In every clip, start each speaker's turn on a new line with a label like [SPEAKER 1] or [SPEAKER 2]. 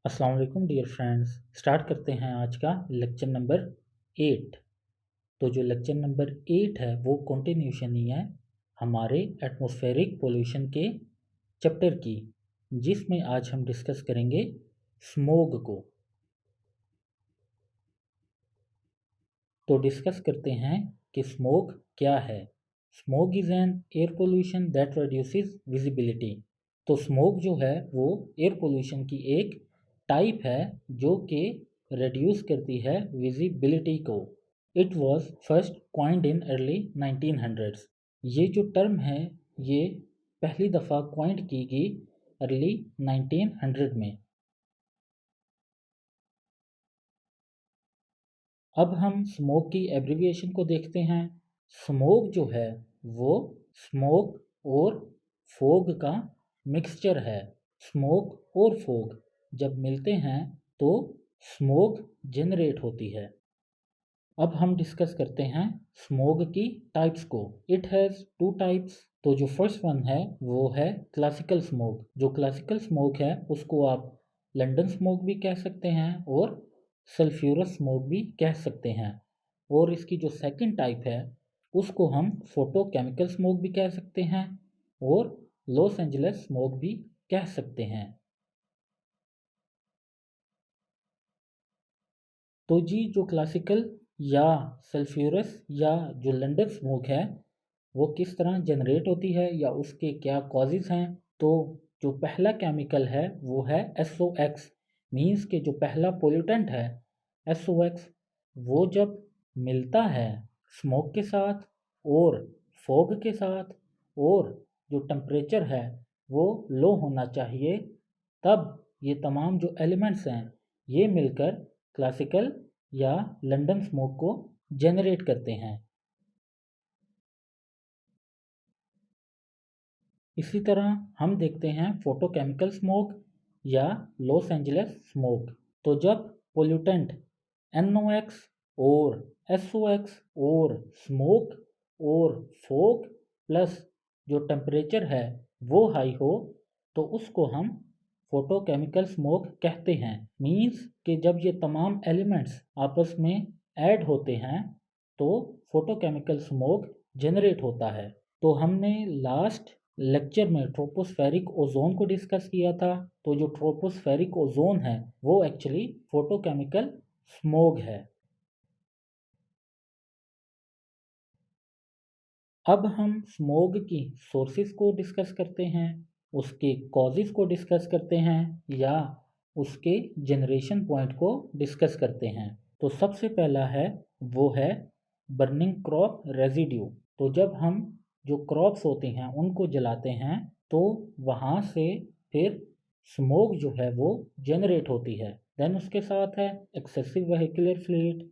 [SPEAKER 1] अस्सलाम वालेकुम dear friends. Start करते हैं आज का लेक्चर नंबर 8। तो जो लेक्चर नंबर 8 है वो कंटिन्यूशन ही है हमारे एटमॉस्फेरिक पोल्यूशन के चैप्टर की, जिसमें आज हम डिस्कस करेंगे स्मोग को। तो डिस्कस करते हैं कि स्मोग क्या है। Smog is an air pollution that reduces visibility. तो स्मोक जो है वो एयर पोल्यूशन की एक टाइप है जो कि रिड्यूस करती है विजिबिलिटी को। It was first coined in early 1900s। ये जो टर्म है ये पहली दफ़ा क्वाइंड की गई अर्ली 1900 में। अब हम स्मोक की एब्रीविएशन को देखते हैं। स्मोक जो है वो स्मोक और फोग का मिक्सचर है। स्मोक और फोग जब मिलते हैं तो स्मोक जनरेट होती है। अब हम डिस्कस करते हैं स्मोक की टाइप्स को। It has two types. तो जो फर्स्ट वन है वो है क्लासिकल स्मोक। जो क्लासिकल स्मोक है उसको आप लंदन स्मोक भी कह सकते हैं और सल्फ्यूरस स्मोक भी कह सकते हैं। और इसकी जो सेकंड टाइप है उसको हम फोटोकेमिकल स्मोक भी कह सकते हैं और लॉस एंजलिस स्मोक भी कह सकते हैं। तो जी जो क्लासिकल या सल्फ्यूरस या जो लंदन स्मोक है वो किस तरह जनरेट होती है या उसके क्या कॉजेज़ हैं। तो जो पहला केमिकल है वो है SOx। मीन्स के जो पहला पोल्यूटेंट है SOx वो जब मिलता है स्मोक के साथ और फॉग के साथ और जो टेम्परेचर है वो लो होना चाहिए, तब ये तमाम जो एलिमेंट्स हैं ये मिलकर क्लासिकल या लंदन स्मोक को जनरेट करते हैं। इसी तरह हम देखते हैं फोटोकेमिकल स्मोक या लॉस एंजलिस स्मोक। तो जब पोल्यूटेंट NOx और SOx और स्मोक और फॉग प्लस जो टेम्परेचर है वो हाई हो तो उसको हम फोटोकेमिकल स्मोक कहते हैं। मीन्स कि जब ये तमाम एलिमेंट्स आपस में ऐड होते हैं तो फोटोकेमिकल स्मोक जनरेट होता है। तो हमने लास्ट लेक्चर में ट्रोपोस्फेरिक ओजोन को डिस्कस किया था। तो जो ट्रोपोस्फेरिक ओजोन है वो एक्चुअली फोटोकेमिकल स्मोग है। अब हम स्मोग की सोर्सेज को डिस्कस करते हैं, उसके कॉजेज को डिस्कस करते हैं या उसके जनरेशन पॉइंट को डिस्कस करते हैं। तो सबसे पहला है वो है बर्निंग क्रॉप रेजिड्यू। तो जब हम जो क्रॉप्स होते हैं उनको जलाते हैं तो वहाँ से फिर स्मोक जो है वो जनरेट होती है। देन उसके साथ है एक्सेसिव वेहिकुलर फ्लीट,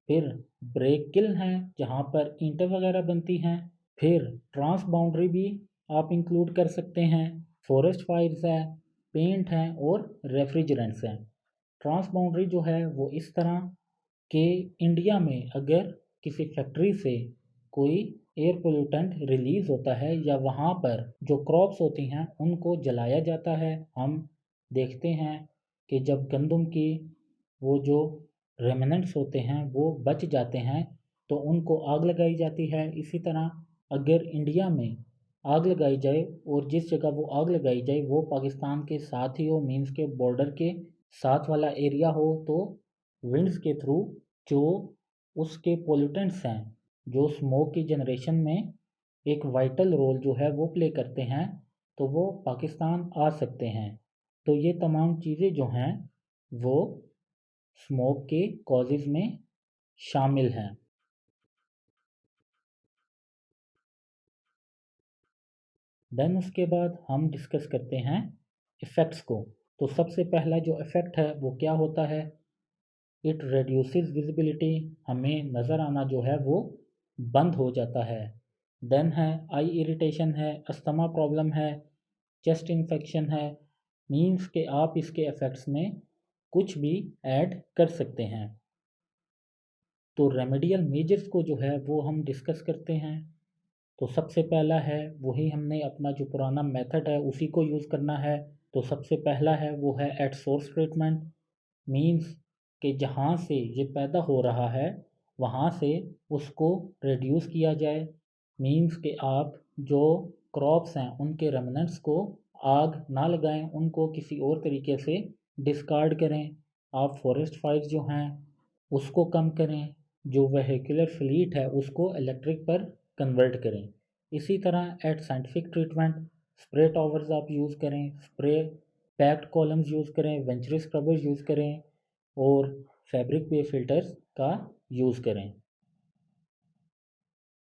[SPEAKER 1] फिर ब्रेक किल्न है जहाँ पर ईंटें वगैरह बनती हैं, फिर ट्रांस बाउंड्री भी आप इंक्लूड कर सकते हैं, फॉरेस्ट फायर्स है, पेंट हैं और रेफ्रिजरेंट्स हैं। ट्रांस बाउंड्री जो है वो इस तरह कि इंडिया में अगर किसी फैक्ट्री से कोई एयर पोल्यूटेंट रिलीज होता है या वहाँ पर जो क्रॉप्स होती हैं उनको जलाया जाता है, हम देखते हैं कि जब गंदम की वो जो रेमिनेंट्स होते हैं वो बच जाते हैं तो उनको आग लगाई जाती है। इसी तरह अगर इंडिया में आग लगाई जाए और जिस जगह वो आग लगाई जाए वो पाकिस्तान के साथ ही हो, मीन्स के बॉर्डर के साथ वाला एरिया हो, तो विंड्स के थ्रू जो उसके पोल्यूटेंट्स हैं जो स्मोक की जनरेशन में एक वाइटल रोल जो है वो प्ले करते हैं तो वो पाकिस्तान आ सकते हैं। तो ये तमाम चीज़ें जो हैं वो स्मोक के कॉजेज़ में शामिल हैं। देन उसके बाद हम डिस्कस करते हैं इफ़ेक्ट्स को। तो सबसे पहला जो इफ़ेक्ट है वो क्या होता है, इट रेड्यूसेस विजिबिलिटी। हमें नज़र आना जो है वो बंद हो जाता है। देन है आई इरिटेशन है, अस्थमा प्रॉब्लम है, चेस्ट इन्फेक्शन है। मीन्स के आप इसके इफ़ेक्ट्स में कुछ भी ऐड कर सकते हैं। तो रेमेडियल मेजर्स को जो है वो हम डिस्कस करते हैं। तो सबसे पहला है वही हमने अपना जो पुराना मेथड है उसी को यूज़ करना है। तो सबसे पहला है वो है एट सोर्स ट्रीटमेंट, मीन्स कि जहाँ से ये पैदा हो रहा है वहाँ से उसको रिड्यूस किया जाए। मीन्स कि आप जो क्रॉप्स हैं उनके रेमिनेंट्स को आग ना लगाएं, उनको किसी और तरीके से डिस्कार्ड करें। आप फॉरेस्ट फायर जो हैं उसको कम करें, जो वेहिकुलर फ्लीट है उसको इलेक्ट्रिक पर कन्वर्ट करें। इसी तरह at scientific treatment spray towers आप यूज़ करें, स्प्रे पैक्ड कॉलम्स यूज़ करें, वेंचुरी स्क्रबर्स यूज़ करें और फैब्रिक पे फिल्टर्स का यूज़ करें।